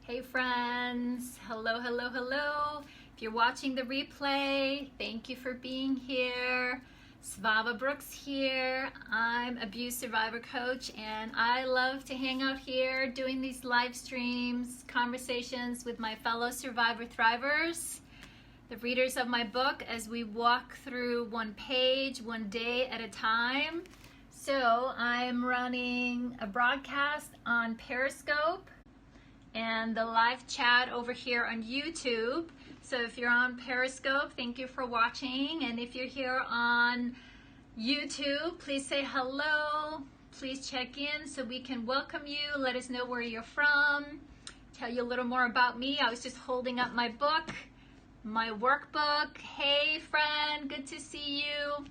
Hey friends, hello, hello, hello. If you're watching the replay, thank you for being here. Svava Brooks here. I'm abuse survivor coach and I love to hang out here doing these live streams, conversations with my fellow survivor thrivers, the readers of my book, as we walk through one page, one day at a time. So I'm running a broadcast on Periscope and the live chat over here on YouTube. So if you're on Periscope, thank you for watching. And if you're here on YouTube, please say hello. Please check in so we can welcome you. Let us know where you're from. Tell you a little more about me. I was just holding up my book, my workbook. Hey friend, good to see you.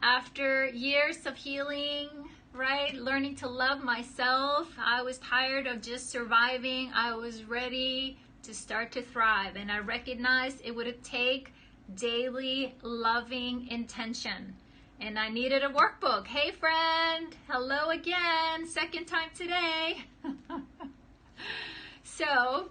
After years of healing, right? Learning to love myself. I was tired of just surviving. I was ready to start to thrive. And I recognized it would take daily loving intention. And I needed a workbook. Hey friend, hello again. Second time today. So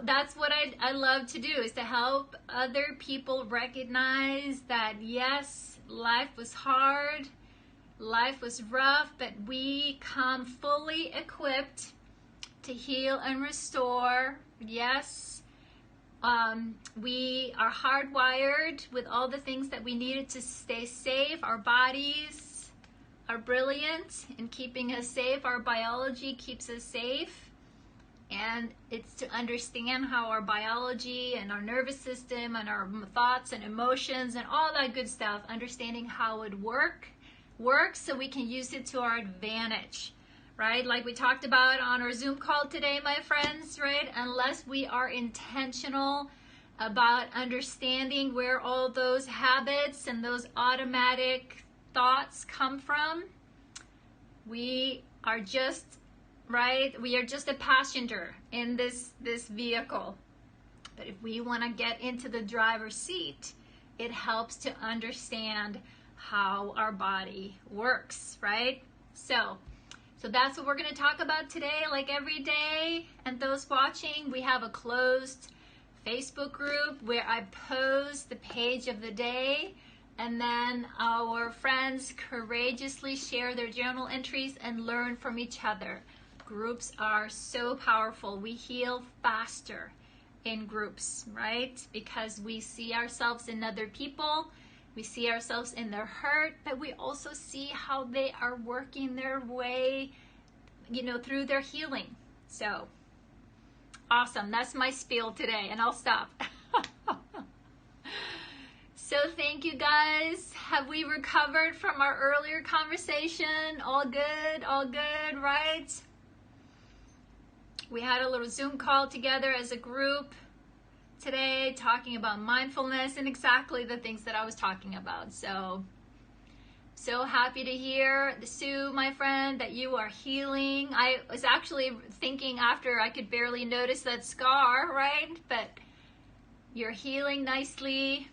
that's what I love to do, is to help other people recognize that yes, life was hard. Life was rough, but we come fully equipped to heal and restore. Yes, we are hardwired with all the things that we needed to stay safe. Our bodies are brilliant in keeping us safe. Our biology keeps us safe. And it's to understand how our biology and our nervous system and our thoughts and emotions and all that good stuff, understanding how it works so we can use it to our advantage, right? Like we talked about on our Zoom call today, my friends, right? Unless we are intentional about understanding where all those habits and those automatic thoughts come from, we are just, right? We are just a passenger in this vehicle. But if we want to get into the driver's seat, it helps to understand how our body works, right? So that's what we're going to talk about today, like every day. And those watching, we have a closed Facebook group where I post the page of the day, and then our friends courageously share their journal entries and learn from each other. Groups are so powerful. We heal faster in groups, right? Because we see ourselves in other people. We see ourselves in their hurt, but we also see how they are working their way, through their healing. So, awesome. That's my spiel today, and I'll stop. So thank you guys. Have we recovered from our earlier conversation? All good, right? We had a little Zoom call together as a group today, talking about mindfulness and exactly the things that I was talking about. So happy to hear, Sue, my friend, that you are healing. I was actually thinking after I could barely notice that scar, right? But you're healing nicely.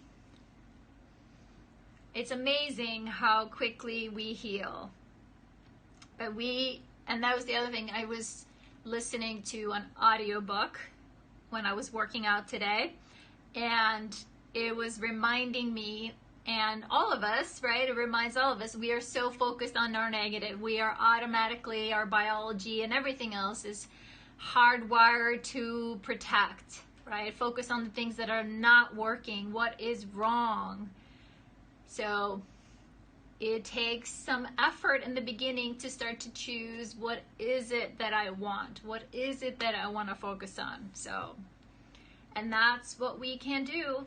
It's amazing how quickly we heal. And that was the other thing. I was listening to an audiobook when I was working out today, and it was reminding me, and all of us, right? It reminds all of us, we are so focused on our negative. We are automatically, our biology and everything else is hardwired to protect, right? Focus on the things that are not working, what is wrong. So it takes some effort in the beginning to start to choose, what is it that I want? What is it that I want to focus on? And that's what we can do.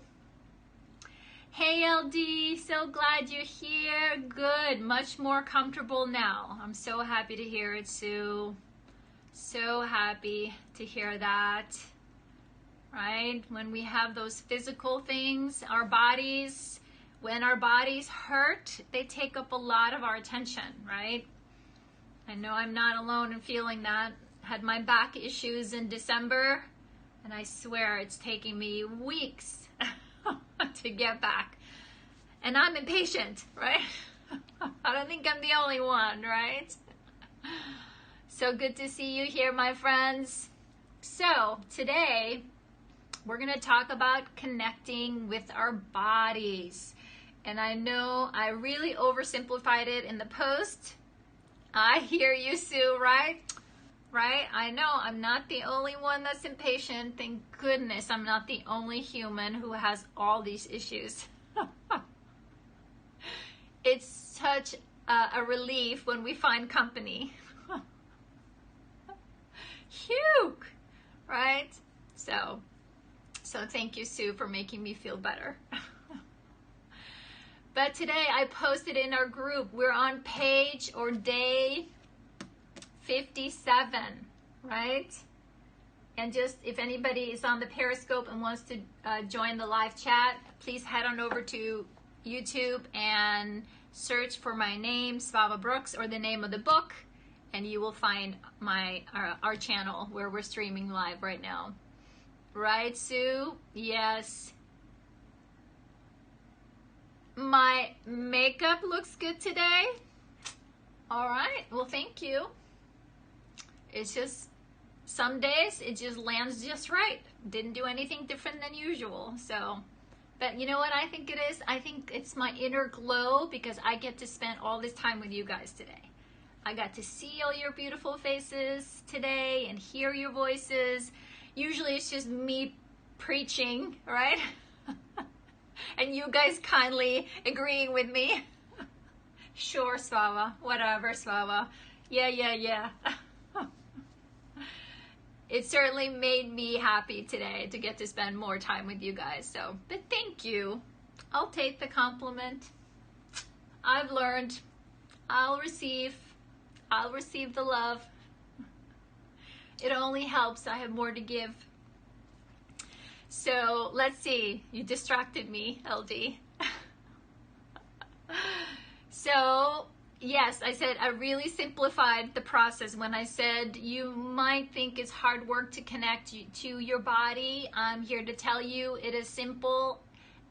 Hey LD, so glad you're here. Good, much more comfortable now. I'm so happy to hear it, Sue. So happy to hear that, right? When we have those physical things, when our bodies hurt, they take up a lot of our attention, right? I know I'm not alone in feeling that. Had my back issues in December, and I swear it's taking me weeks to get back. And I'm impatient, right? I don't think I'm the only one, right? So good to see you here, my friends. So today we're going to talk about connecting with our bodies. And I know I really oversimplified it in the post. I hear you, Sue, right? Right? I know I'm not the only one that's impatient. Thank goodness I'm not the only human who has all these issues. It's such a relief when we find company. Phew, right? So thank you, Sue, for making me feel better. But today I posted in our group, we're on page or day 57, right? And just if anybody is on the Periscope and wants to join the live chat, please head on over to YouTube and search for my name, Svava Brooks, or the name of the book, and you will find our channel where we're streaming live right now. Right, Sue? Yes. My makeup looks good today. All right. Well, thank you. It's just some days it just lands just right. Didn't do anything different than usual. So, but you know what I think it is? I think it's my inner glow because I get to spend all this time with you guys today. I got to see all your beautiful faces today and hear your voices. Usually it's just me preaching, right? And you guys kindly agreeing with me. Sure, Svava. Whatever, Svava. Yeah. It certainly made me happy today to get to spend more time with you guys. So, but thank you. I'll take the compliment. I've learned. I'll receive the love. It only helps. I have more to give. So let's see. You distracted me, LD. So yes, I said I really simplified the process when I said you might think it's hard work to connect to your body. I'm here to tell you it is simple,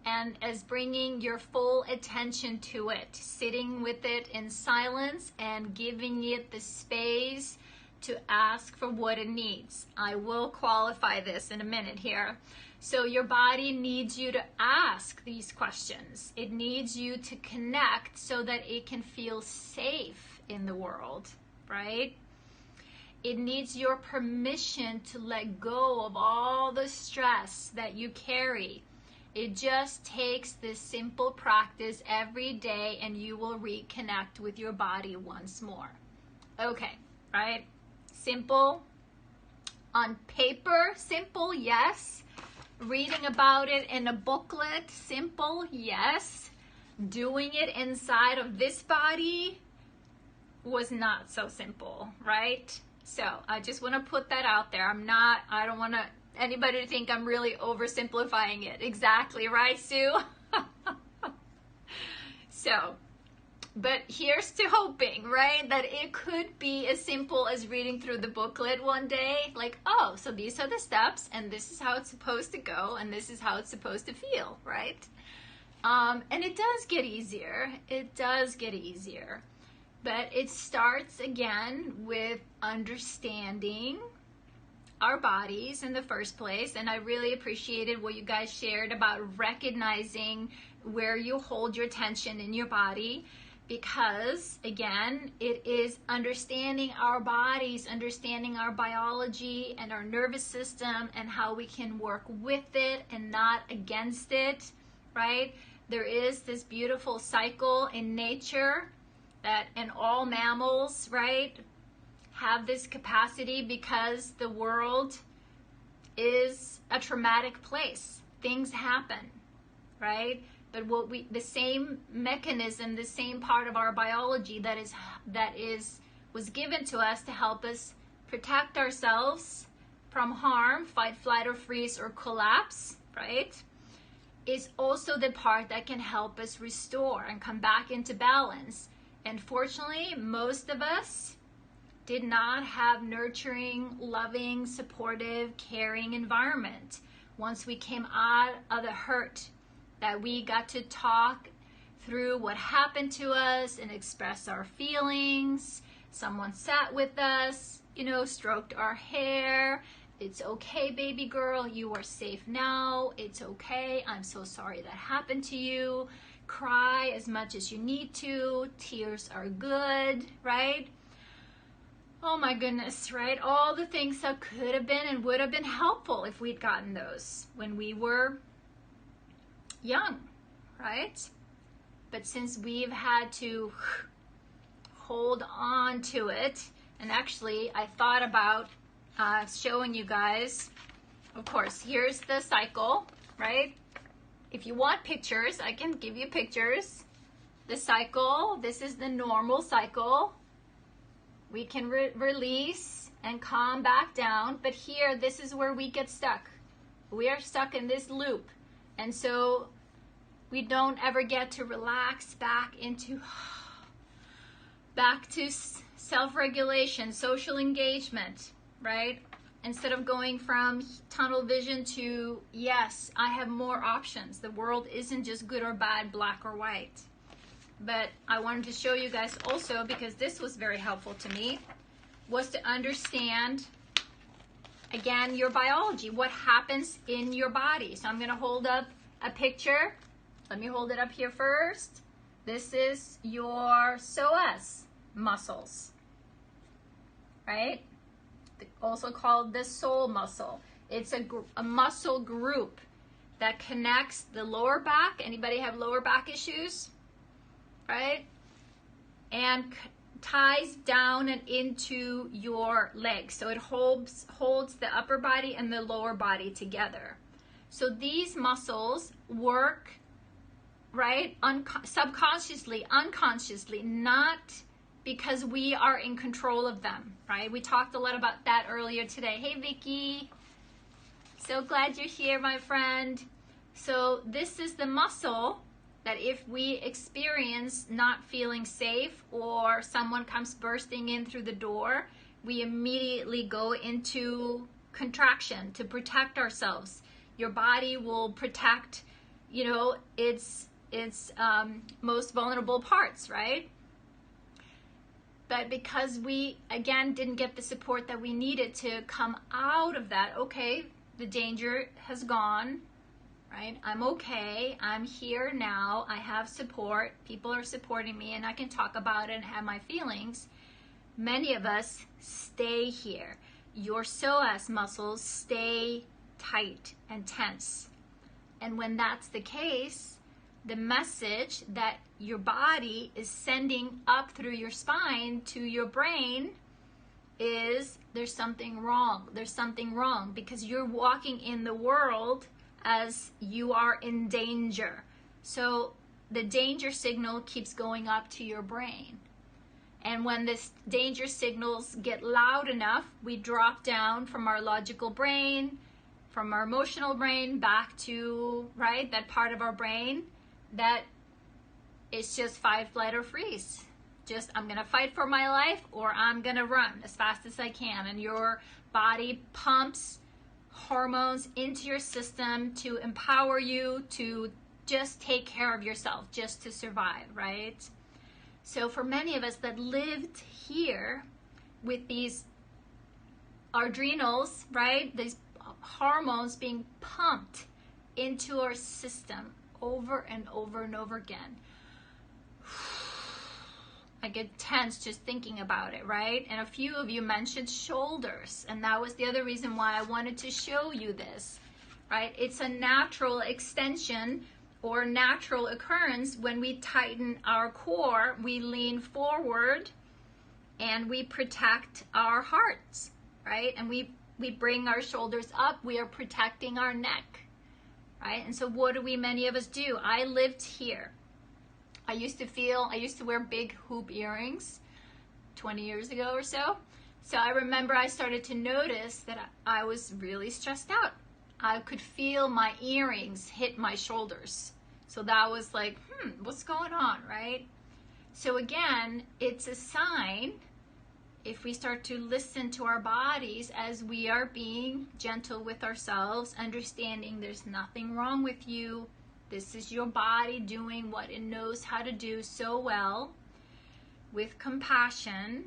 and as bringing your full attention to it, sitting with it in silence and giving it the space to ask for what it needs. I will qualify this in a minute here. So your body needs you to ask these questions. It needs you to connect so that it can feel safe in the world, right? It needs your permission to let go of all the stress that you carry. It just takes this simple practice every day and you will reconnect with your body once more. Okay, right? Simple. On paper, simple, yes. Reading about it in a booklet, simple, yes. Doing it inside of this body was not so simple, right? So I just want to put that out there. I don't want anybody to think I'm really oversimplifying it. Exactly, right, Sue? So, but here's to hoping, right, that it could be as simple as reading through the booklet one day, like, oh, so these are the steps, and this is how it's supposed to go, and this is how it's supposed to feel, right? And it does get easier. It does get easier. But it starts, again, with understanding our bodies in the first place, and I really appreciated what you guys shared about recognizing where you hold your tension in your body. Because, again, it is understanding our bodies, understanding our biology and our nervous system and how we can work with it and not against it, right? There is this beautiful cycle in nature that, and all mammals, right, have this capacity because the world is a traumatic place. Things happen, right? But the same mechanism, the same part of our biology was given to us to help us protect ourselves from harm, fight, flight, or freeze, or collapse, right? Is also the part that can help us restore and come back into balance. And fortunately, most of us did not have nurturing, loving, supportive, caring environment. Once we came out of the hurt, that we got to talk through what happened to us and express our feelings. Someone sat with us, stroked our hair, It's okay, baby girl, you are safe now. It's okay. I'm so sorry that happened to you. Cry as much as you need to. Tears are good, right? Oh my goodness, right? All the things that could have been and would have been helpful if we'd gotten those when we were young, right? But since we've had to hold on to it, and actually I thought about showing you guys, of course, here's the cycle, right? If you want pictures, I can give you pictures. The cycle, this is the normal cycle. We can release and calm back down, but here, this is where we get stuck. We are stuck in this loop, and so we don't ever get to relax back to self-regulation, social engagement, right? Instead of going from tunnel vision to, yes, I have more options. The world isn't just good or bad, black or white. But I wanted to show you guys also, because this was very helpful to me, was to understand, again, your biology, what happens in your body. So I'm going to hold up a picture. Let me hold it up here first. This is your psoas muscles, right? Also called the soul muscle. It's a muscle group that connects the lower back. Anybody have lower back issues? Right? And ties down and into your legs. So it holds the upper body and the lower body together. So these muscles work, right? Subconsciously, unconsciously, not because we are in control of them, right? We talked a lot about that earlier today. Hey, Vicky. So glad you're here, my friend. So this is the muscle that if we experience not feeling safe or someone comes bursting in through the door, we immediately go into contraction to protect ourselves. Your body will protect, you know, its most vulnerable parts, right? But because we, again, didn't get the support that we needed to come out of that, okay, the danger has gone, right? I'm okay. I'm here now. I have support. People are supporting me, and I can talk about it and have my feelings. Many of us stay here. Your psoas muscles stay tight and tense. And when that's the case, the message that your body is sending up through your spine to your brain is there's something wrong. There's something wrong because you're walking in the world as you are in danger. So the danger signal keeps going up to your brain. And when this danger signals get loud enough, we drop down from our logical brain, from our emotional brain back to, right, that part of our brain that it's just fight, flight, or freeze. Just, I'm going to fight for my life or I'm going to run as fast as I can. And your body pumps hormones into your system to empower you to just take care of yourself, just to survive, right? So for many of us that lived here with these adrenals, right, these hormones being pumped into our system over and over and over again. I get tense just thinking about it, right? And a few of you mentioned shoulders, and that was the other reason why I wanted to show you this, right? It's a natural extension or natural occurrence when we tighten our core, we lean forward and we protect our hearts, right? And we bring our shoulders up, we are protecting our neck, right? And so what do many of us do? I lived here. I used to wear big hoop earrings 20 years ago or so. So I remember I started to notice that I was really stressed out. I could feel my earrings hit my shoulders. So that was like, what's going on, right? So again, it's a sign, if we start to listen to our bodies as we are being gentle with ourselves, understanding there's nothing wrong with you. This is your body doing what it knows how to do so well, with compassion,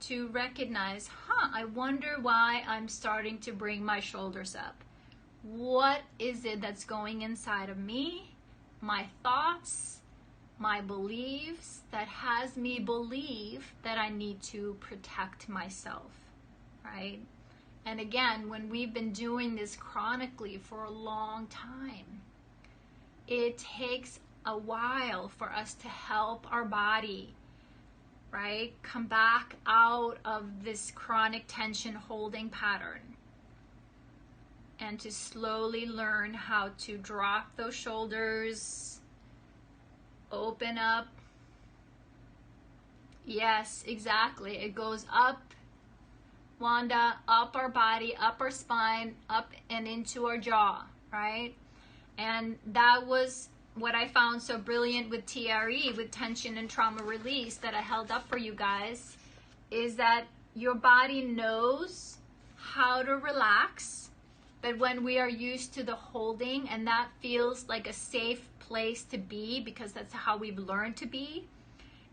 to recognize, I wonder why I'm starting to bring my shoulders up. What is it that's going inside of me, my thoughts, my beliefs, that has me believe that I need to protect myself, right? And again, when we've been doing this chronically for a long time, it takes a while for us to help our body, right, come back out of this chronic tension holding pattern, and to slowly learn how to drop those shoulders, open up. Yes, exactly. It goes up, Wanda, up our body, up our spine, up and into our jaw, right? And that was what I found so brilliant with TRE, with tension and trauma release, that I held up for you guys, is that your body knows how to relax, but when we are used to the holding, and that feels like a safe place to be because that's how we've learned to be,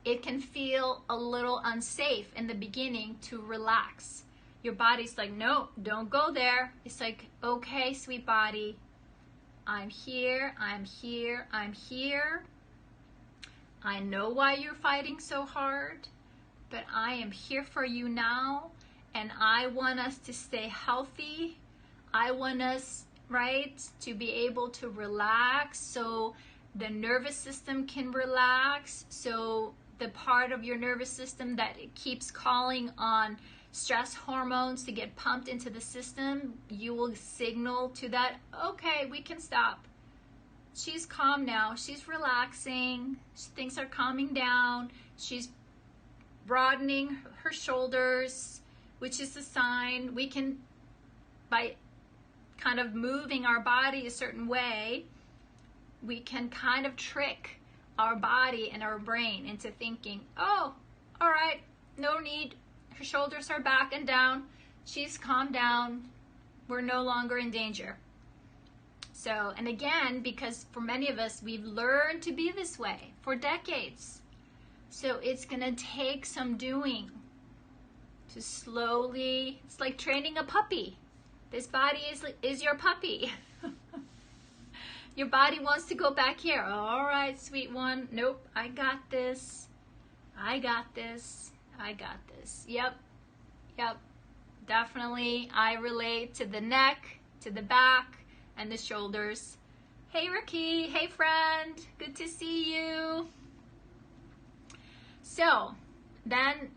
it can feel a little unsafe in the beginning to relax. Your body's like, no, don't go there. It's like, okay, sweet body, I'm here, I'm here, I'm here. I know why you're fighting so hard, but I am here for you now, and I want us to stay healthy. I want us, right, to be able to relax so the nervous system can relax, so the part of your nervous system that it keeps calling on stress hormones to get pumped into the system, you will signal to that, okay, we can stop. She's calm now. She's relaxing. Things are calming down. She's broadening her shoulders, which is a sign. We can, by kind of moving our body a certain way, we can kind of trick our body and our brain into thinking, oh, all right, no need. Her shoulders are back and down. She's calmed down. We're no longer in danger. So, and again, because for many of us, we've learned to be this way for decades. So it's going to take some doing to slowly, it's like training a puppy. This body is your puppy. Your body wants to go back here. All right, sweet one. Nope, I got this. I got this. I got this. Yep. Definitely, I relate to the neck, to the back, and the shoulders. Hey, Ricky. Hey, friend. Good to see you. So, then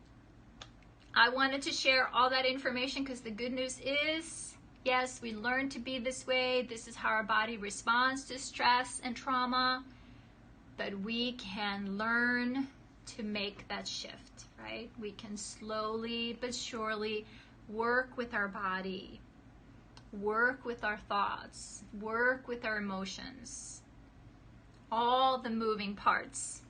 I wanted to share all that information because the good news is, yes, we learn to be this way. This is how our body responds to stress and trauma. But we can learn to make that shift, right? We can slowly but surely work with our body, work with our thoughts, work with our emotions, all the moving parts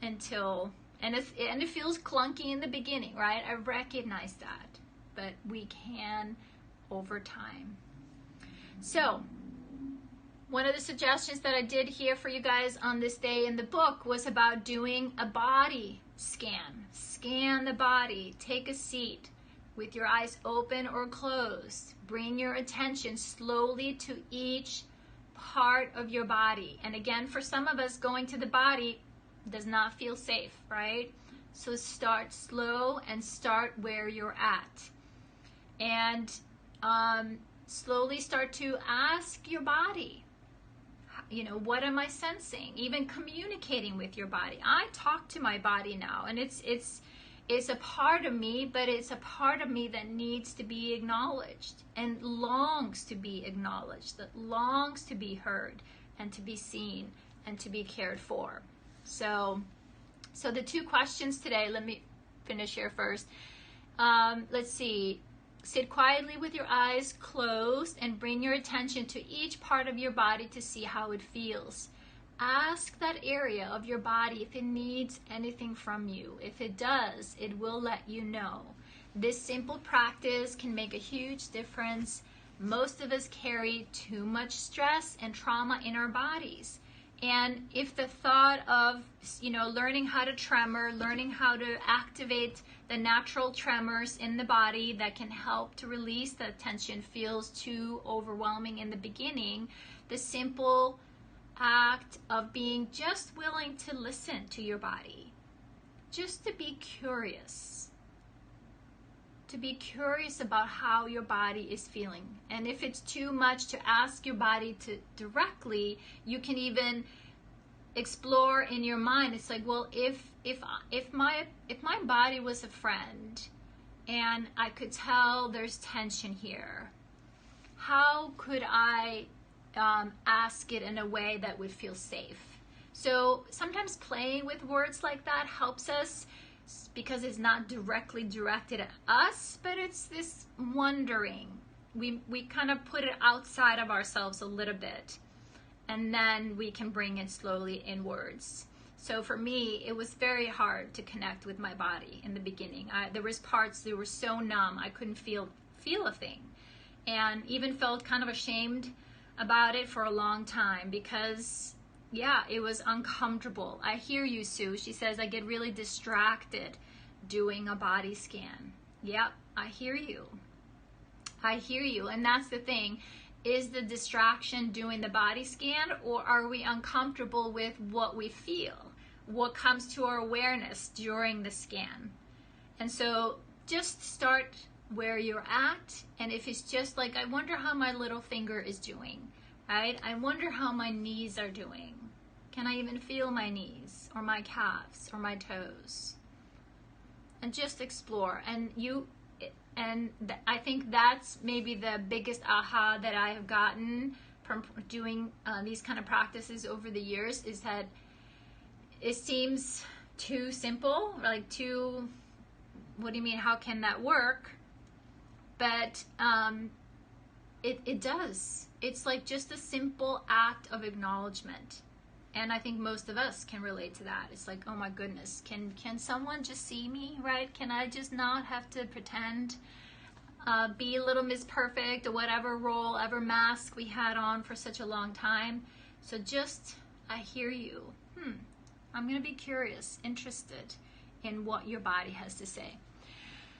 until, and it feels clunky in the beginning, right? I recognize that, but we can over time. So, one of the suggestions that I did here for you guys on this day in the book was about doing a body scan. Scan the body. Take a seat with your eyes open or closed. Bring your attention slowly to each part of your body. And again, for some of us, going to the body does not feel safe, right? So start slow and start where you're at. And slowly start to ask your body, you know, what am I sensing? Even communicating with your body. I talk to my body now, and it's a part of me, but it's a part of me that needs to be acknowledged and longs to be acknowledged, that longs to be heard and to be seen and to be cared for. So the two questions today, let me finish here first. Let's see. Sit quietly with your eyes closed and bring your attention to each part of your body to see how it feels. Ask that area of your body if it needs anything from you. If it does, it will let you know. This simple practice can make a huge difference. Most of us carry too much stress and trauma in our bodies, And if the thought of, learning how to tremor, learning how to activate the natural tremors in the body that can help to release the tension feels too overwhelming in the beginning, the simple act of being just willing to listen to your body, just to be curious about how your body is feeling. And if it's too much to ask your body to directly, you can even explore in your mind. It's like, well, if my body was a friend and I could tell there's tension here, how could I ask it in a way that would feel safe? So sometimes playing with words like that helps us, because it's not directly directed at us, but it's this wondering. We kind of put it outside of ourselves a little bit, and then we can bring it slowly inwards. So for me, it was very hard to connect with my body in the beginning. There was parts that were so numb, I couldn't feel a thing, and even felt kind of ashamed about it for a long time, because it was uncomfortable. I hear you, Sue. She says, I get really distracted doing a body scan. Yep, I hear you. And that's the thing. Is the distraction doing the body scan, or are we uncomfortable with what we feel? What comes to our awareness during the scan? And so just start where you're at. And if it's just like, I wonder how my little finger is doing, right? I wonder how my knees are doing. Can I even feel my knees or my calves or my toes? And just explore. I think that's maybe the biggest aha that I have gotten from doing these kind of practices over the years, is that it seems too simple, like too, what do you mean, how can that work? But it does. It's like just a simple act of acknowledgement. And I think most of us can relate to that. It's like, oh my goodness, can someone just see me, right? Can I just not have to pretend, be a little Miss Perfect or whatever role, ever mask we had on for such a long time? So just, I hear you. I'm going to be curious, interested in what your body has to say.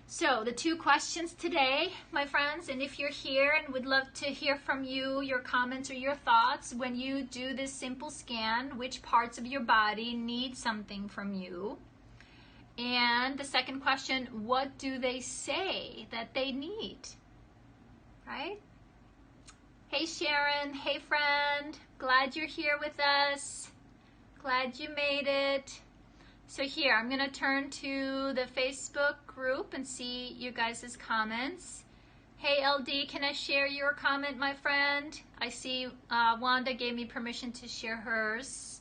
So the 2 questions today, my friends, and if you're here and would love to hear from you, your comments or your thoughts, when you do this simple scan, which parts of your body need something from you? And the second question, what do they say that they need? Right? Hey Sharon, hey friend, glad you're here with us. Glad you made it. So here, I'm going to turn to the Facebook group and see you guys' comments. Hey LD, can I share your comment, my friend? I see Wanda gave me permission to share hers.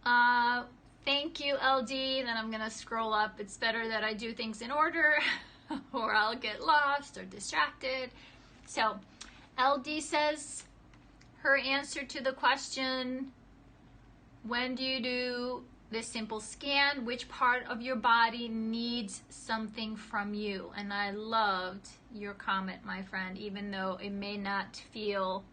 Thank you, LD. Then I'm going to scroll up. It's better that I do things in order or I'll get lost or distracted. So LD says her answer to the question, when do you do this simple scan? Which part of your body needs something from you? And I loved your comment, my friend, even though it may not feel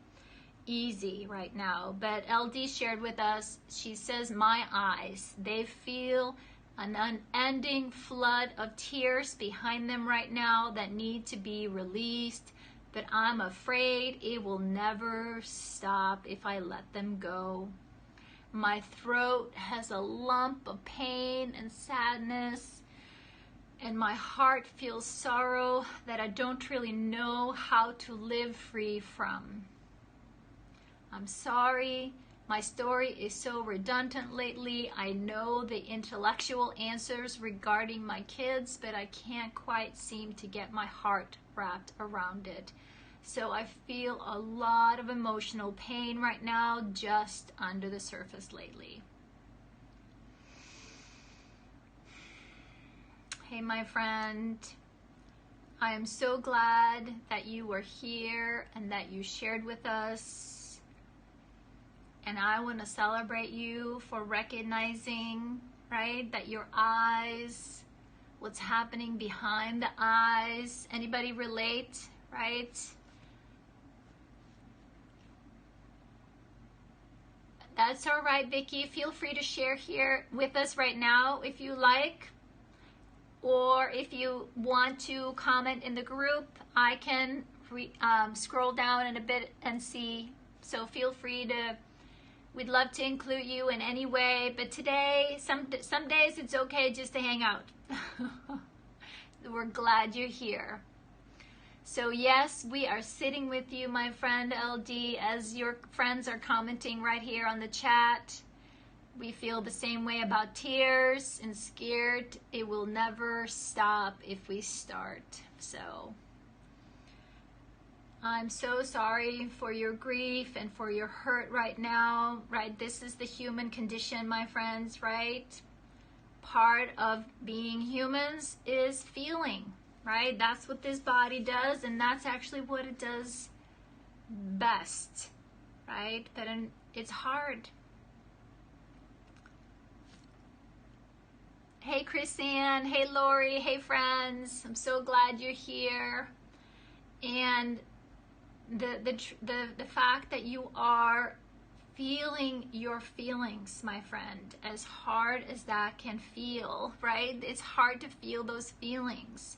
easy right now. But LD shared with us, she says, my eyes, they feel an unending flood of tears behind them right now that need to be released. But I'm afraid it will never stop if I let them go. My throat has a lump of pain and sadness, and my heart feels sorrow that I don't really know how to live free from. I'm sorry, my story is so redundant lately. I know the intellectual answers regarding my kids, but I can't quite seem to get my heart wrapped around it. So I feel a lot of emotional pain right now, just under the surface lately. Hey, my friend, I am so glad that you were here and that you shared with us. And I want to celebrate you for recognizing, right, that your eyes, what's happening behind the eyes. Anybody relate, right? That's all right, Vicky. Feel free to share here with us right now if you like. Or if you want to comment in the group, I can scroll down in a bit and see. So feel free to, we'd love to include you in any way. But today, some days it's okay just to hang out. We're glad you're here. So yes, we are sitting with you, my friend LD, as your friends are commenting right here on the chat. We feel the same way about tears and scared. It will never stop if we start. So I'm so sorry for your grief and for your hurt right now, right? This is the human condition, my friends, right? Part of being humans is feeling, right? That's what this body does, and that's actually what it does best, right? But it's hard. Hey, Chrisanne. Hey, Lori. Hey, friends. I'm so glad you're here. And the fact that you are feeling your feelings, my friend, as hard as that can feel, right? It's hard to feel those feelings.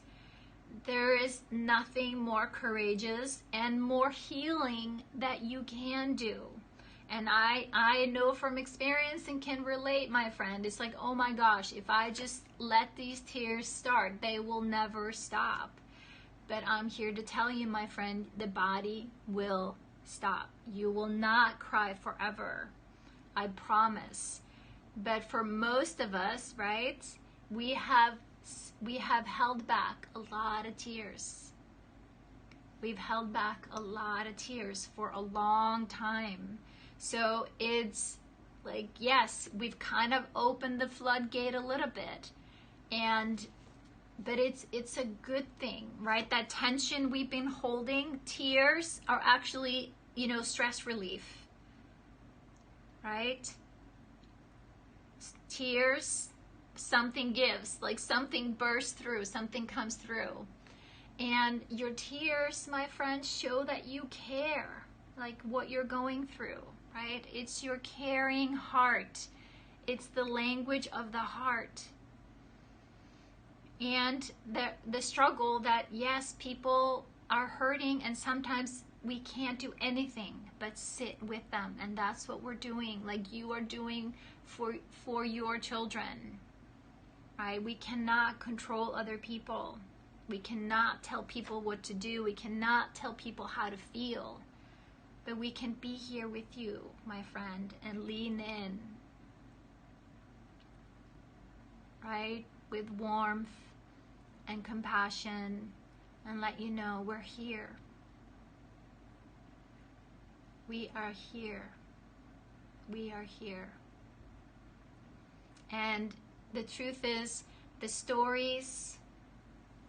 There is nothing more courageous and more healing that you can do. And I know from experience and can relate, my friend. It's like, oh my gosh, if I just let these tears start, they will never stop. But I'm here to tell you, my friend, the body will stop. You will not cry forever. I promise. But for most of us, right, we have held back a lot of tears. We've held back a lot of tears for a long time. So it's like, yes, we've kind of opened the floodgate a little bit, but it's a good thing, right? That tension we've been holding, tears are actually, stress relief, right? Tears, something gives, like something bursts through, something comes through. And your tears, my friends, show that you care, like what you're going through. Right? It's your caring heart. It's the language of the heart. And the struggle that, yes, people are hurting, and sometimes we can't do anything but sit with them. And that's what we're doing, like you are doing for your children. Right? We cannot control other people. We cannot tell people what to do. We cannot tell people how to feel. But we can be here with you, my friend, and lean in, right? With warmth and compassion, and let you know we're here. We are here. We are here. And the truth is, the stories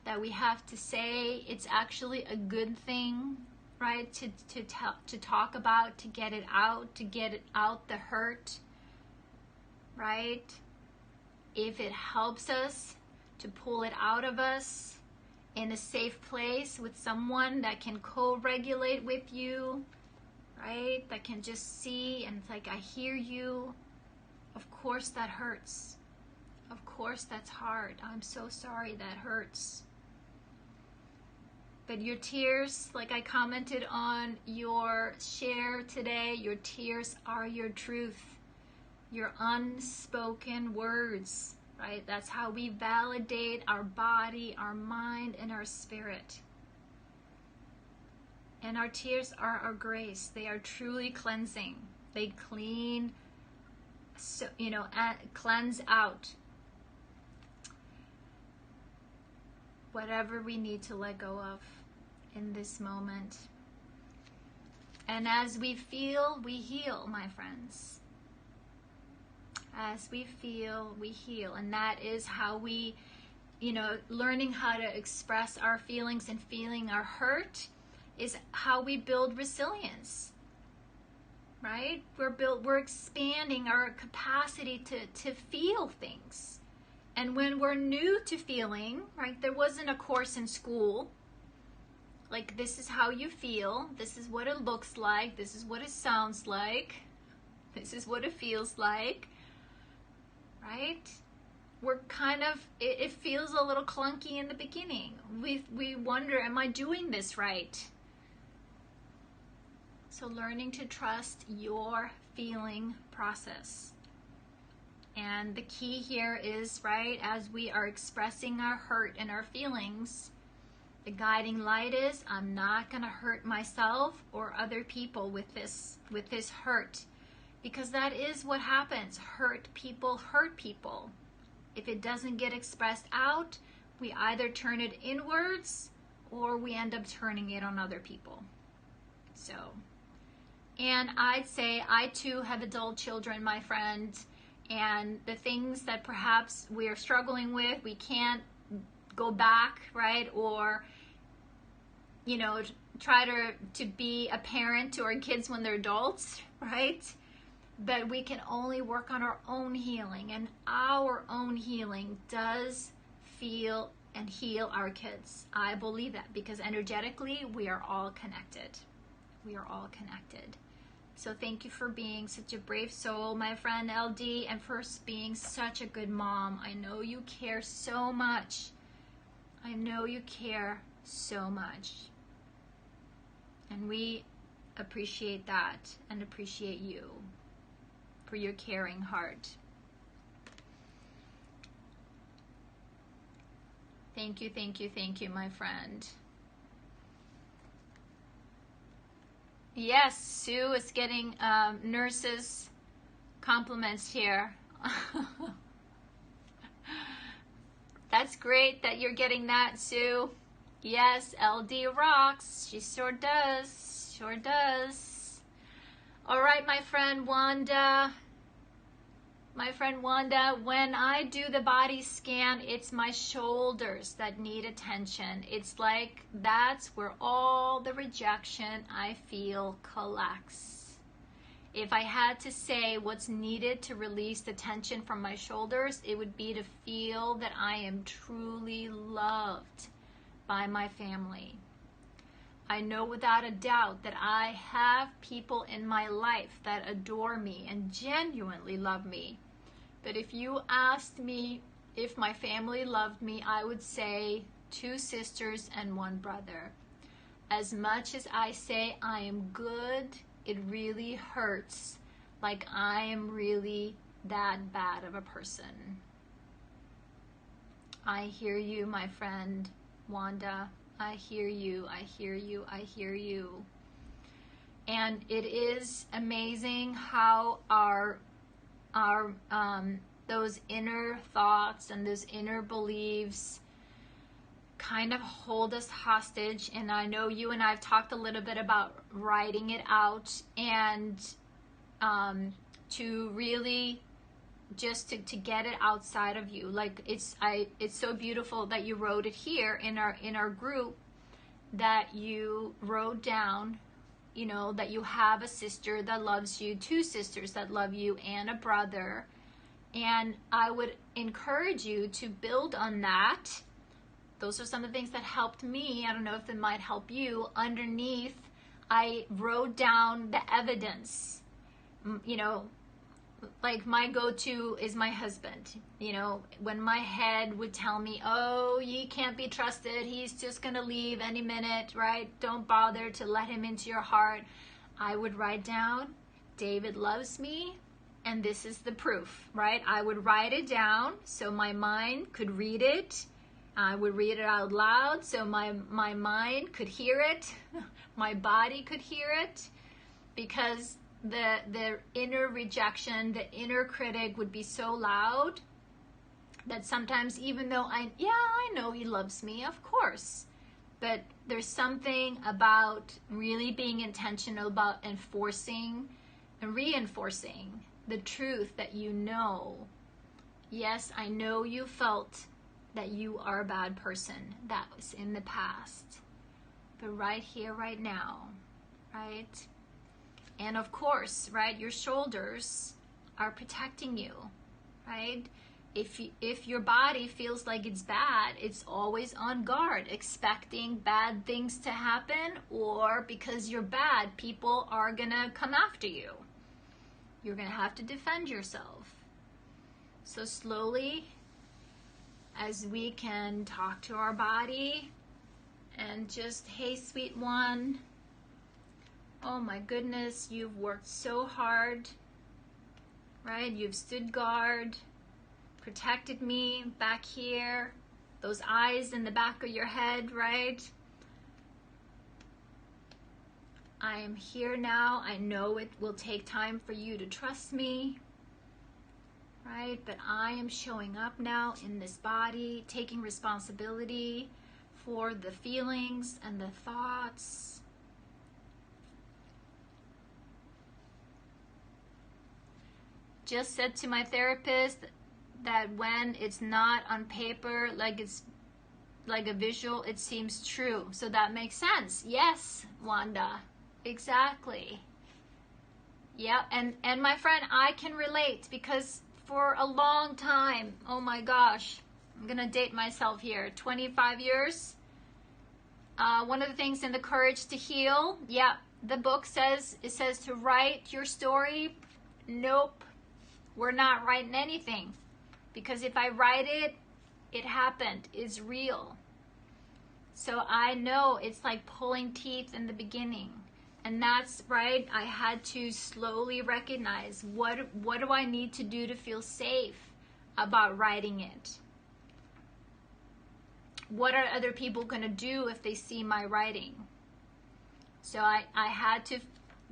that we have to say, it's actually a good thing, right, to talk about, to get it out the hurt, right? If it helps us to pull it out of us in a safe place with someone that can co-regulate with you, right, that can just see and it's like, I hear you, of course that hurts. Of course that's hard. I'm so sorry that hurts. But your tears, like I commented on your share today, your tears are your truth, your unspoken words, right? That's how we validate our body, our mind, and our spirit. And our tears are our grace. They are truly cleansing. They clean, cleanse out whatever we need to let go of in this moment. And as we feel, we heal, my friends. As we feel, we heal. And that is how we, learning how to express our feelings and feeling our hurt is how we build resilience, right? We're expanding our capacity to feel things. And when we're new to feeling, right, there wasn't a course in school, like this is how you feel, this is what it looks like, this is what it sounds like, This is what it feels like, right? We're kind of, it feels a little clunky in the beginning. We wonder, am I doing this right? So learning to trust your feeling process. And the key here is, right, as we are expressing our hurt and our feelings, the guiding light is, I'm not going to hurt myself or other people with this hurt. Because that is what happens. Hurt people hurt people. If it doesn't get expressed out, we either turn it inwards or we end up turning it on other people. So, and I'd say I too have adult children, my friend, and the things that perhaps we are struggling with, we can't go back, right? Or, you know, try to be a parent to our kids when they're adults, right? But we can only work on our own healing, and our own healing does feel and heal our kids. I believe that because energetically we are all connected. We are all connected. So thank you for being such a brave soul, my friend LD, and for being such a good mom. I know you care so much. I know you care so much. And we appreciate that and appreciate you for your caring heart. Thank you, thank you, thank you, my friend. Yes, Sue is getting nurses compliments here. That's great that you're getting that, Sue. Yes, LD rocks. She sure does. Sure does. All right, my friend Wanda. My friend Wanda, when I do the body scan, it's my shoulders that need attention. It's like that's where all the rejection I feel collects. If I had to say what's needed to release the tension from my shoulders, it would be to feel that I am truly loved by my family. I know without a doubt that I have people in my life that adore me and genuinely love me. But if you asked me if my family loved me, I would say 2 sisters and 1 brother. As much as I say I am good, it really hurts, like I am really that bad of a person. I hear you, my friend Wanda. I hear you, I hear you, I hear you. And it is amazing how those inner thoughts and those inner beliefs kind of hold us hostage. And I know you and I have talked a little bit about writing it out and to really just to get it outside of you. Like it's so beautiful that you wrote it here in our group, that you wrote down, you know, that you have a sister that loves you, 2 sisters that love you, and a brother. And I would encourage you to build on that. Those are some of the things that helped me. I don't know if they might help you. Underneath, I wrote down the evidence. You know, like my go-to is my husband. You know, when my head would tell me, oh, he can't be trusted, he's just gonna leave any minute, right? Don't bother to let him into your heart. I would write down, David loves me, and this is the proof, right? I would write it down so my mind could read it. I would read it out loud so my mind could hear it, my body could hear it, because the inner rejection, the inner critic would be so loud that sometimes, even though I know he loves me, of course, but there's something about really being intentional about enforcing and reinforcing the truth that you know. Yes, I know you felt that you are a bad person. That was in the past. But right here, right now, right? And of course, right, your shoulders are protecting you, right? If your body feels like it's bad, it's always on guard, expecting bad things to happen, or because you're bad, people are gonna come after you, You're going to have to defend yourself. So slowly, as we can talk to our body and just, hey, sweet one, oh my goodness, you've worked so hard, right? You've stood guard, protected me back here, those eyes in the back of your head, right? I am here now. I know it will take time for you to trust me, right? But I am showing up now in this body, taking responsibility for the feelings and the thoughts. Just said to my therapist that when it's not on paper, like it's like a visual, it seems true. So that makes sense. Yes, Wanda. Exactly. Yeah, and my friend, I can relate because for a long time, oh my gosh, I'm gonna date myself here, 25 years. One of the things in the Courage to Heal, yeah, the book says, it says to write your story. Nope, we're not writing anything. Because if I write it, it happened, it's real. So I know it's like pulling teeth in the beginning. And that's right, I had to slowly recognize what do I need to do to feel safe about writing it? What are other people going to do if they see my writing? So I had to,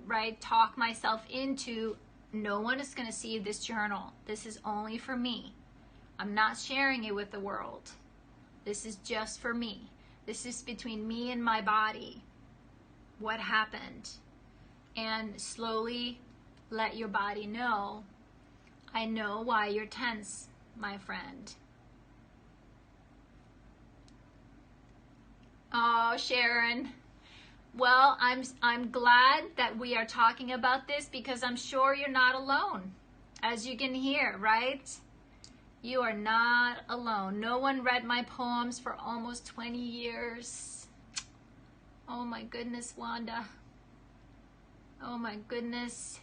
right, talk myself into, no one is going to see this journal. This is only for me. I'm not sharing it with the world. This is just for me. This is between me and my body. What happened? And slowly let your body know, I know why you're tense, my friend. Oh, Sharon. Well, I'm glad that we are talking about this because I'm sure you're not alone. As you can hear, right? You are not alone. No one read my poems for almost 20 years. Oh my goodness, Wanda. Oh my goodness.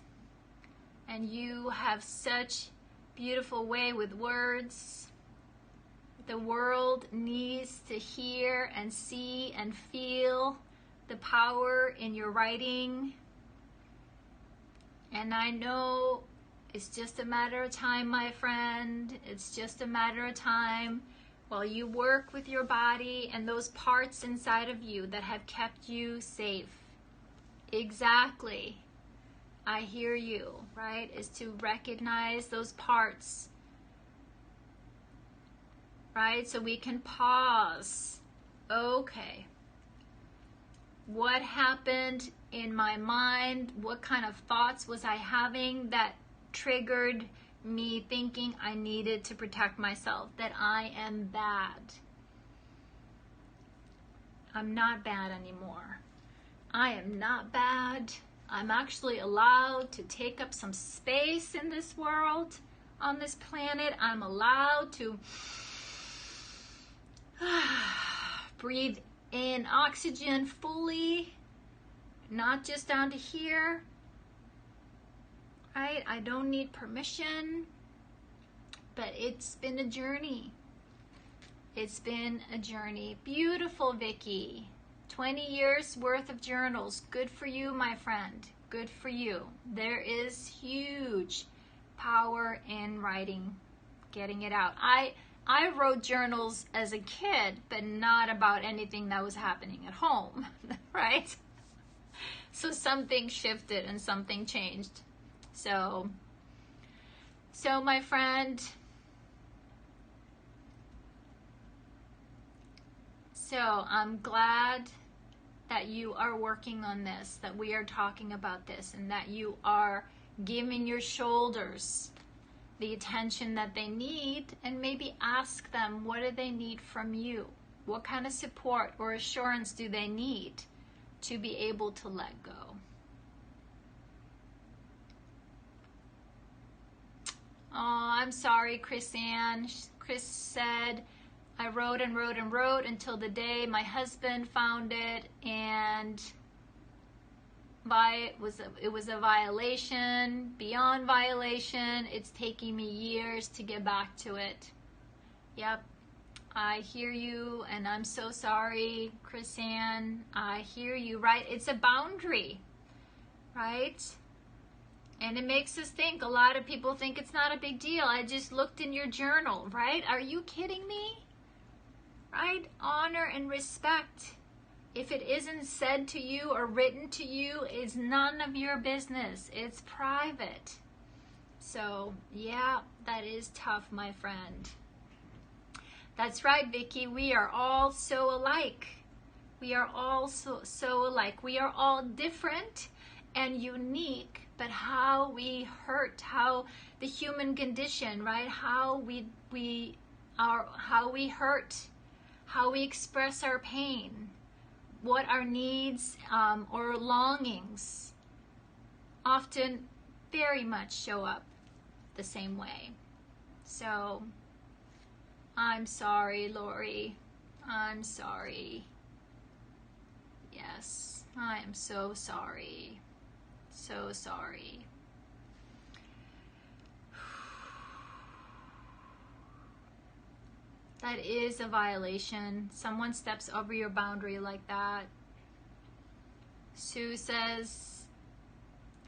And you have such beautiful way with words. The world needs to hear and see and feel the power in your writing. And I know it's just a matter of time, my friend. It's just a matter of time while you work with your body and those parts inside of you that have kept you safe. Exactly. I hear you, right? Is to recognize those parts, right? So we can pause. Okay. What happened in my mind? What kind of thoughts was I having that triggered me thinking I needed to protect myself, that I am bad? I'm not bad anymore. I am not bad. I'm actually allowed to take up some space in this world, on this planet. I'm allowed to breathe in oxygen fully, not just down to here. Right? I don't need permission, but it's been a journey. It's been a journey. Beautiful, Vicky. 20 years worth of journals. Good for you, my friend. Good for you. There is huge power in writing, getting it out. I wrote journals as a kid, but not about anything that was happening at home, right? So something shifted and something changed. So my friend, so I'm glad that you are working on this, that we are talking about this, and that you are giving your shoulders the attention that they need, and maybe ask them, what do they need from you? What kind of support or assurance do they need to be able to let go? Oh, I'm sorry, Chris Ann. Chris said, I wrote and wrote and wrote until the day my husband found it, and it was a violation, beyond violation. It's taking me years to get back to it. Yep, I hear you, and I'm so sorry, Chrisanne. I hear you, right? It's a boundary, right? And it makes us think. A lot of people think it's not a big deal. I just looked in your journal, right? Are you kidding me? Right? Honor and respect. If it isn't said to you or written to you, it's none of your business. It's private. So, yeah, that is tough, my friend. That's right, Vicky. We are all so alike. We are all so alike. We are all different and unique, but how we hurt, how the human condition, right? How we hurt, how we express our pain, what our needs or longings often very much show up the same way. So I'm sorry, Lori. I'm sorry. Yes, I am so sorry. So sorry. That is a violation. Someone steps over your boundary like that. Sue says,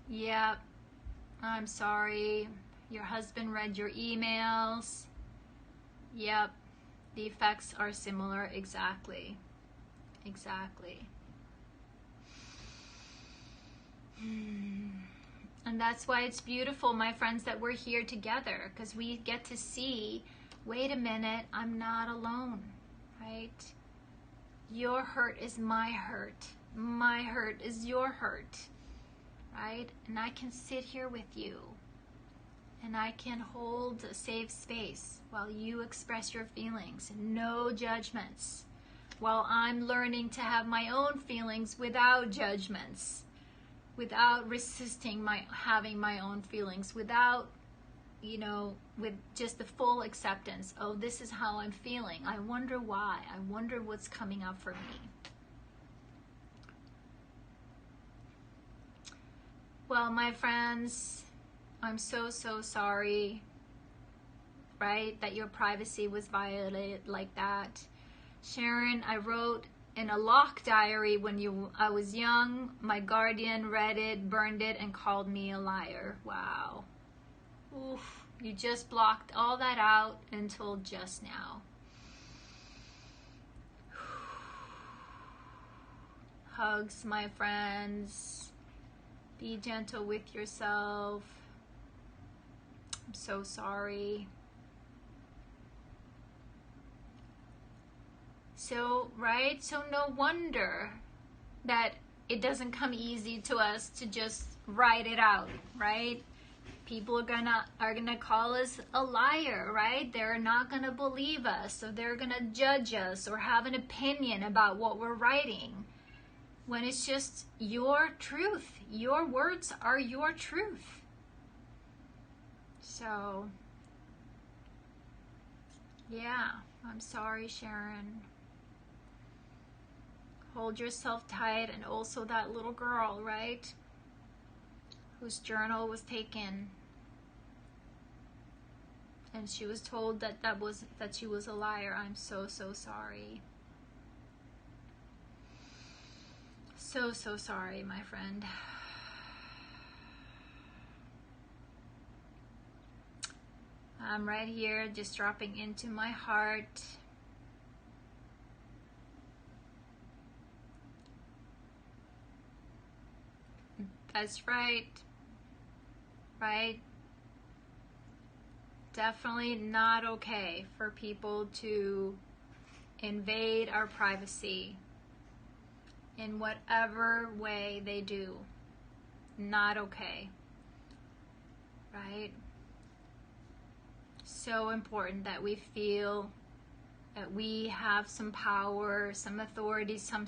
yep, I'm sorry. Your husband read your emails. Yep, the effects are similar. Exactly. Exactly. And that's why it's beautiful, my friends, that we're here together, because we get to see, wait a minute, I'm not alone, right? Your hurt is my hurt. My hurt is your hurt, right? And I can sit here with you, and I can hold a safe space while you express your feelings. No judgments. While I'm learning to have my own feelings without judgments, without resisting having my own feelings, without, with just the full acceptance. Oh, this is how I'm feeling. I wonder why. I wonder what's coming up for me. Well, my friends, I'm so sorry, right, that your privacy was violated like that. Sharon, I wrote in a lock diary when I was young. My guardian read it, burned it, and called me a liar. Wow. Oof. You just blocked all that out until just now. Hugs, my friends. Be gentle with yourself. I'm so sorry. So, right? So no wonder that it doesn't come easy to us to just write it out, right? People are gonna call us a liar, right? They're not gonna believe us, so they're gonna judge us or have an opinion about what we're writing. When it's just your truth. Your words are your truth. So, yeah, I'm sorry, Sharon. Hold yourself tight, and also that little girl, right? Whose journal was taken. And she was told that she was a liar. I'm so sorry. So sorry, my friend. I'm right here, just dropping into my heart. That's right. Right? Definitely not okay for people to invade our privacy in whatever way they do. Not okay. Right? So important that we feel that we have some power, some authority, some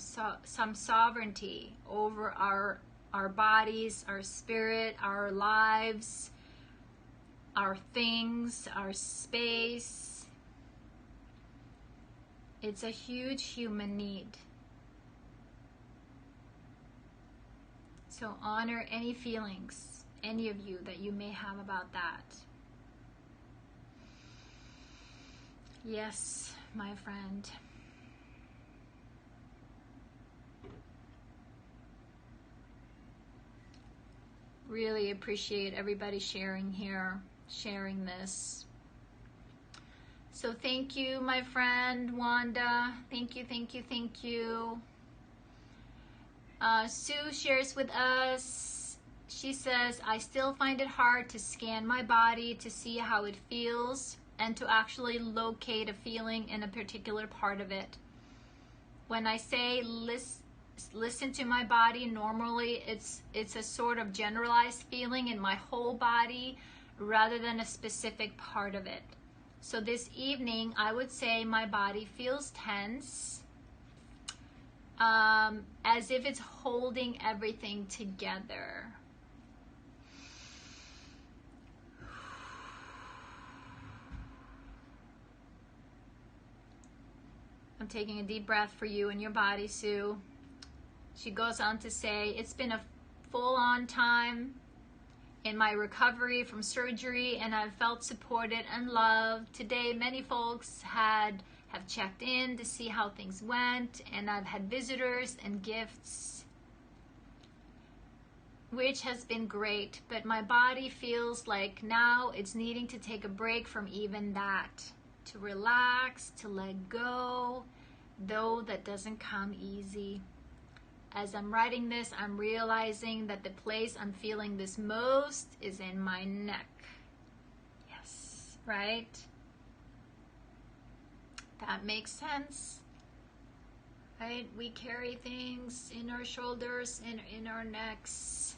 sovereignty over our bodies, our spirit, our lives, our things, our space. It's a huge human need. So honor any feelings, any of you, that you may have about that. Yes, my friend. Really appreciate everybody sharing here, sharing this. So thank you, my friend Wanda. Thank you, thank you, thank you. Sue shares with us. She says, I still find it hard to scan my body to see how it feels and to actually locate a feeling in a particular part of it. When I say listen to my body, normally it's a sort of generalized feeling in my whole body rather than a specific part of it. So this evening, I would say my body feels tense, as if it's holding everything together. I'm taking a deep breath for you and your body, Sue. She goes on to say, it's been a full-on time in my recovery from surgery, and I've felt supported and loved. Today, many folks have checked in to see how things went, and I've had visitors and gifts, which has been great. But my body feels like now it's needing to take a break from even that, to relax, to let go, though that doesn't come easy. As I'm writing this, I'm realizing that the place I'm feeling this most is in my neck. Yes, right? That makes sense, right? We carry things in our shoulders and in our necks.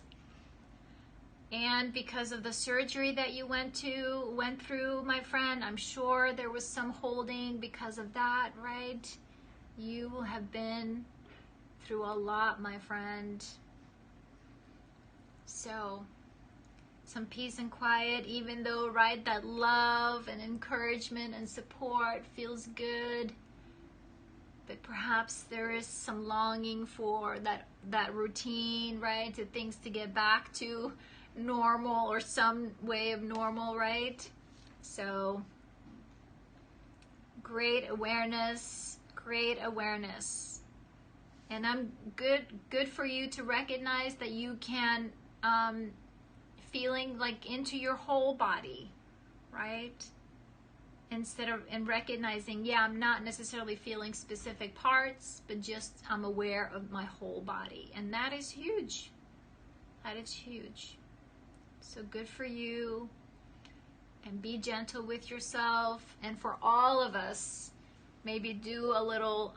And because of the surgery that you went through, my friend, I'm sure there was some holding because of that, right? You have been through a lot, my friend. So some peace and quiet, even though, right, that love and encouragement and support feels good, but perhaps there is some longing for that routine, right, to things to get back to normal or some way of normal, right? So great awareness. And I'm good for you to recognize that you can feeling like into your whole body, right? And recognizing, yeah, I'm not necessarily feeling specific parts, but just I'm aware of my whole body. And that is huge. That is huge. So good for you. And be gentle with yourself. And for all of us, maybe do a little,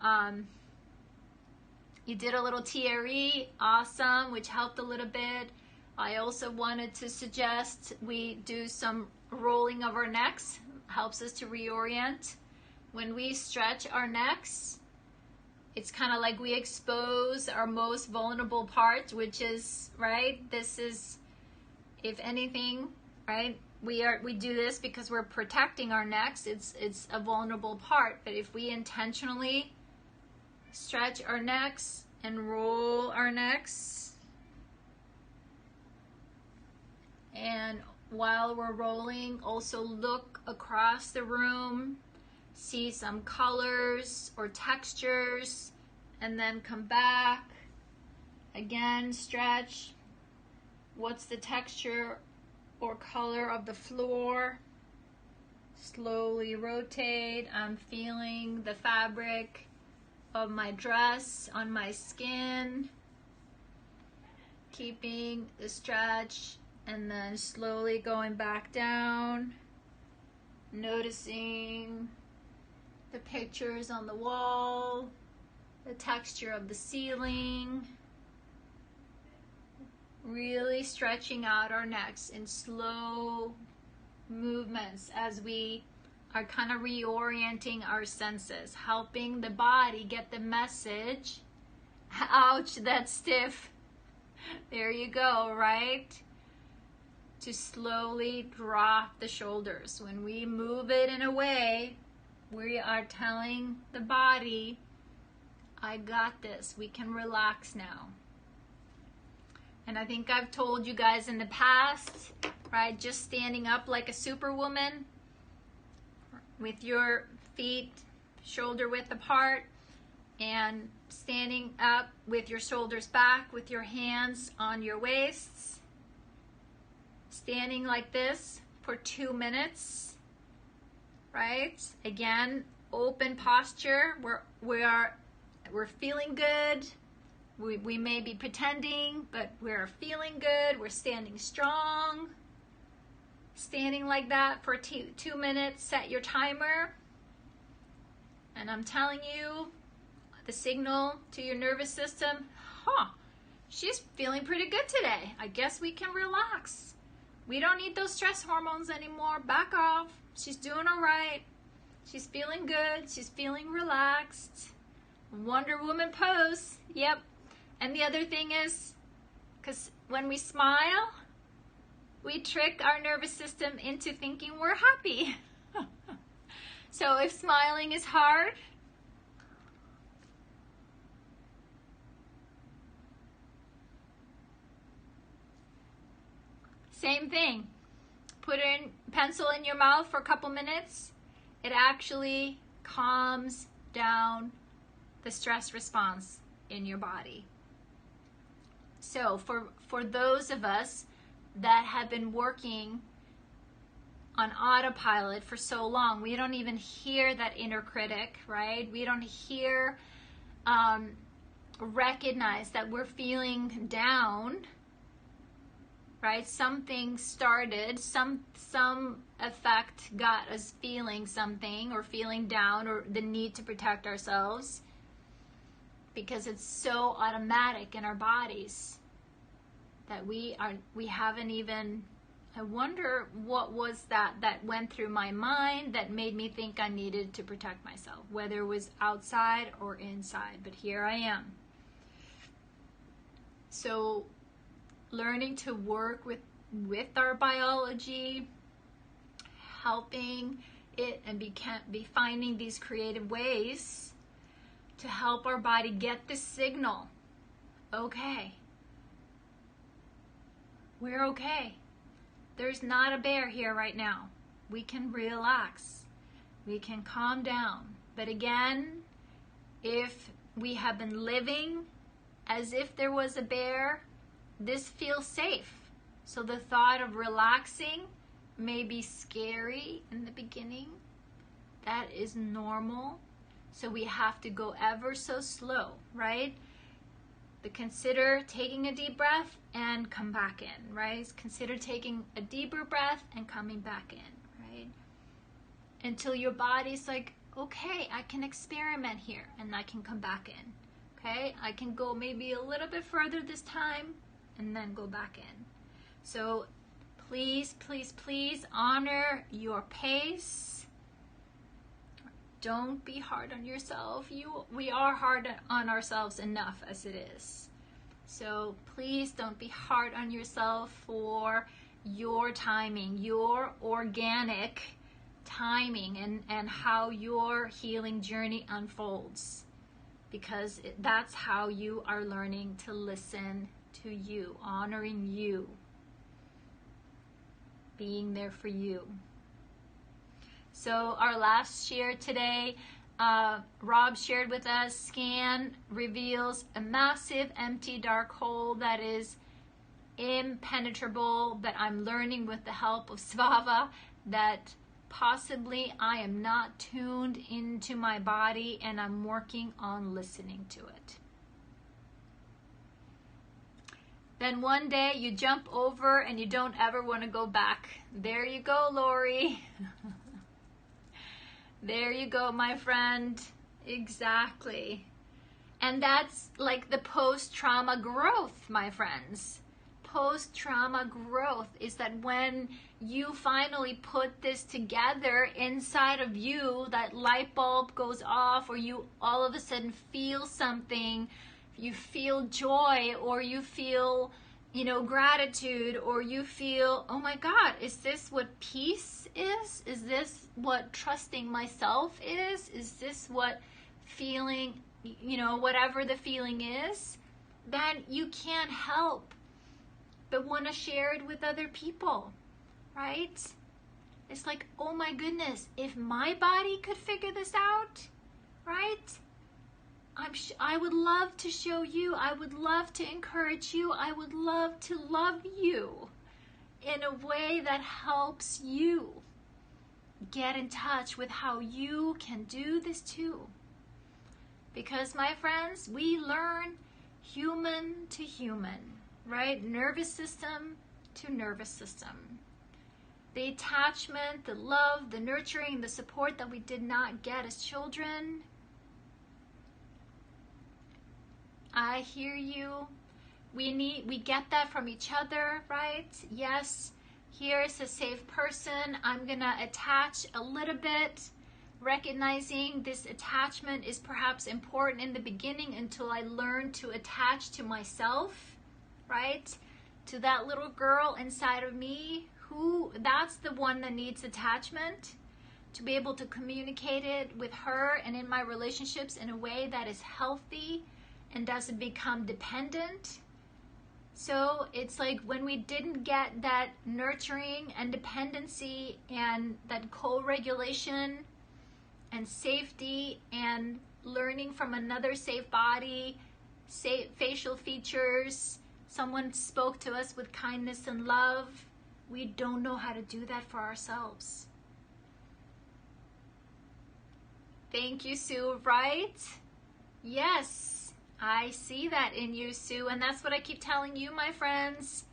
you did a little TRE, awesome, which helped a little bit. I also wanted to suggest we do some rolling of our necks, helps us to reorient. When we stretch our necks, it's kind of like we expose our most vulnerable part, which is, right, this is, if anything, right, we do this because we're protecting our necks. It's a vulnerable part, but if we intentionally stretch our necks and roll our necks, and while we're rolling, also look across the room, see some colors or textures, and then come back. Again, stretch. What's the texture or color of the floor? Slowly rotate. I'm feeling the fabric of my dress on my skin. Keeping the stretch and then slowly going back down. Noticing the pictures on the wall, the texture of the ceiling. Really stretching out our necks in slow movements as we are kind of reorienting our senses, helping the body get the message. Ouch, that's stiff. There you go, right? To slowly drop the shoulders. When we move it in a way, we are telling the body, I got this. We can relax now. And I think I've told you guys in the past, right? Just standing up like a superwoman with your feet shoulder width apart and standing up with your shoulders back with your hands on your waists. Standing like this for 2 minutes, right? Again, open posture. We're feeling good. We may be pretending, but we're feeling good. We're standing strong. Standing like that for 2 minutes. Set your timer. And I'm telling you, the signal to your nervous system, she's feeling pretty good today. I guess we can relax. We don't need those stress hormones anymore. Back off. She's doing all right. She's feeling good. She's feeling relaxed. Wonder Woman pose. Yep. And the other thing is, because when we smile, we trick our nervous system into thinking we're happy. So if smiling is hard, same thing. Put pencil in your mouth for a couple minutes. It actually calms down the stress response in your body. So for those of us that have been working on autopilot for so long, we don't even hear that inner critic, right? We don't recognize that we're feeling down, right? Something started, some effect got us feeling something or feeling down or the need to protect ourselves, because it's so automatic in our bodies that we haven't even, I wonder what was that went through my mind that made me think I needed to protect myself, whether it was outside or inside, but here I am. So learning to work with our biology, helping it, and be finding these creative ways to help our body get this signal. Okay, we're okay. There's not a bear here right now. We can relax. We can calm down. But again, if we have been living as if there was a bear, this feels safe. So the thought of relaxing may be scary in the beginning. That is normal. So we have to go ever so slow, right? But consider taking a deep breath and come back in, right? Consider taking a deeper breath and coming back in, right? Until your body's like, okay, I can experiment here and I can come back in, okay? I can go maybe a little bit further this time and then go back in. So please, please, please honor your pace. Don't be hard on yourself. We are hard on ourselves enough as it is. So please don't be hard on yourself for your timing, your organic timing, and how your healing journey unfolds. Because that's how you are learning to listen to you, honoring you, being there for you. So our last share today, Rob shared with us, scan reveals a massive empty dark hole that is impenetrable, but I'm learning with the help of Svava that possibly I am not tuned into my body and I'm working on listening to it. Then one day you jump over and you don't ever want to go back. There you go, Lori. There you go, my friend. Exactly. And that's like the post-trauma growth, my friends. Post-trauma growth is that when you finally put this together inside of you, that light bulb goes off, or you all of a sudden feel something, you feel joy, or you feel, gratitude, or you feel, oh my God, is this what peace is? Is this what trusting myself is? Is this what feeling, whatever the feeling is? Then you can't help but want to share it with other people, right? It's like, oh my goodness, if my body could figure this out, right? I would love to show you. I would love to encourage you. I would love to love you in a way that helps you get in touch with how you can do this too. Because, my friends, we learn human to human, right? Nervous system to nervous system. The attachment, the love, the nurturing, the support that we did not get as children. I hear you. We get that from each other, right? Yes, here's a safe person. I'm gonna attach a little bit, recognizing this attachment is perhaps important in the beginning until I learn to attach to myself, right? To that little girl inside of me, that's the one that needs attachment, to be able to communicate it with her and in my relationships in a way that is healthy and doesn't become dependent. So it's like when we didn't get that nurturing and dependency and that co-regulation and safety and learning from another safe body, safe facial features, someone spoke to us with kindness and love, we don't know how to do that for ourselves. Thank you, Sue, right? Yes, I see that in you, Sue, and that's what I keep telling you, my friends.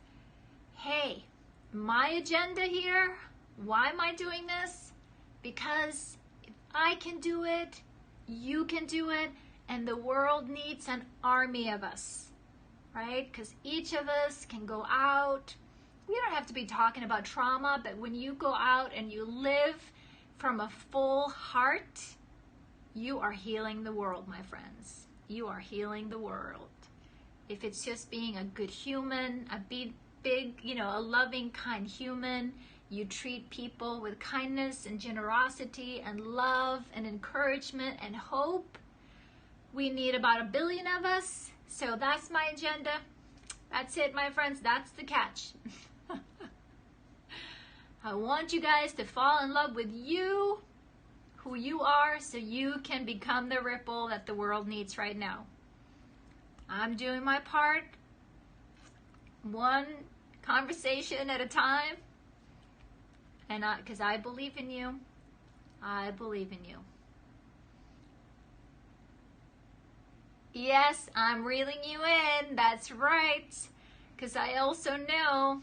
Hey, my agenda here, why am I doing this? Because if I can do it, you can do it, and the world needs an army of us, right? Because each of us can go out. We don't have to be talking about trauma, but when you go out and you live from a full heart, you are healing the world, my friends. You are healing the world. If it's just being a good human, a big, a loving, kind human, you treat people with kindness and generosity and love and encouragement and hope. We need about 1 billion of us. So that's my agenda. That's it, my friends. That's the catch. I want you guys to fall in love with you, who you are, so you can become the ripple that the world needs right now. I'm doing my part, one conversation at a time, and because I believe in you. I believe in you. Yes, I'm reeling you in. That's right. Because I also know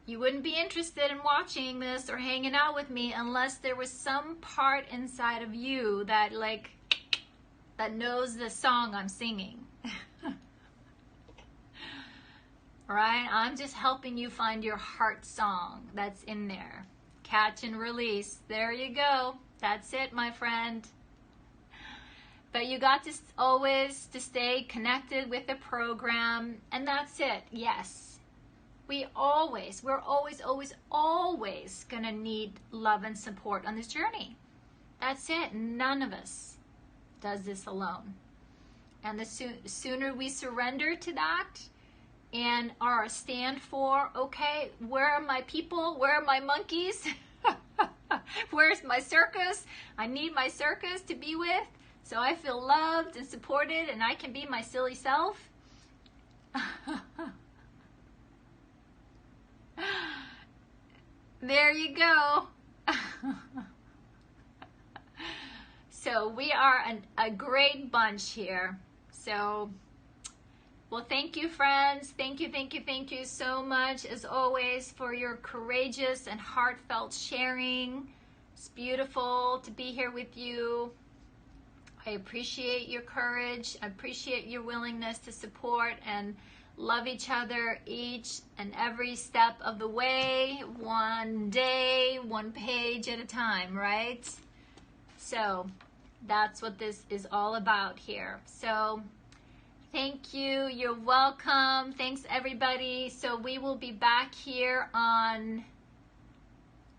you wouldn't be interested in watching this or hanging out with me unless there was some part inside of you that knows the song I'm singing. Right? I'm just helping you find your heart song that's in there. Catch and release. There you go. That's it, my friend. But you got to always to stay connected with the program, and that's it. Yes. We're always gonna need love and support on this journey. That's it. None of us does this alone. And the sooner we surrender to that and are stand for, okay, where are my people? Where are my monkeys? Where's my circus? I need my circus to be with, so I feel loved and supported and I can be my silly self. There you go. So we are a great bunch here. So, well, thank you, friends. Thank you so much, as always, for your courageous and heartfelt sharing. It's beautiful to be here with you. I appreciate your courage. I appreciate your willingness to support and love each other each and every step of the way, one day, one page at a time, right? So that's what this is all about here. So thank you. You're welcome. Thanks, everybody. So we will be back here on,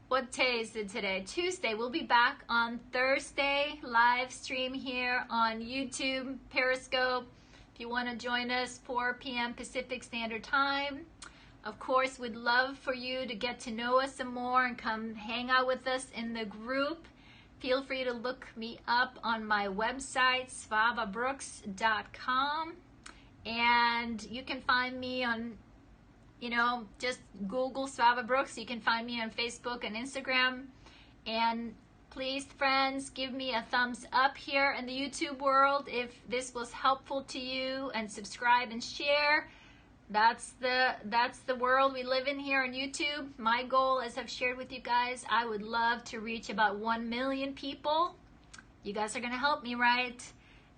what day is it today? Tuesday. We'll be back on Thursday, live stream here on YouTube, Periscope. if you want to join us 4 p.m. Pacific Standard Time. Of course, we'd love for you to get to know us some more and come hang out with us in the group. Feel free to look me up on my website, svavabrooks.com. And you can find me on, just Google Svava Brooks. You can find me on Facebook and Instagram. And please, friends, give me a thumbs up here in the YouTube world if this was helpful to you, and subscribe and share. That's the world we live in here on YouTube. My goal, as I've shared with you guys, I would love to reach about 1 million people. You guys are going to help me, right?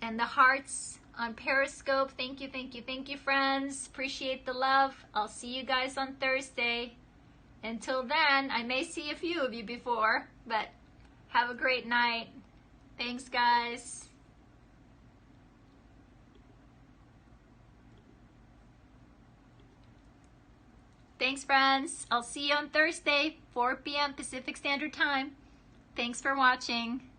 And the hearts on Periscope. Thank you, thank you, thank you, friends. Appreciate the love. I'll see you guys on Thursday. Until then, I may see a few of you before, but have a great night. Thanks, guys. Thanks, friends. I'll see you on Thursday, 4 p.m. Pacific Standard Time. Thanks for watching.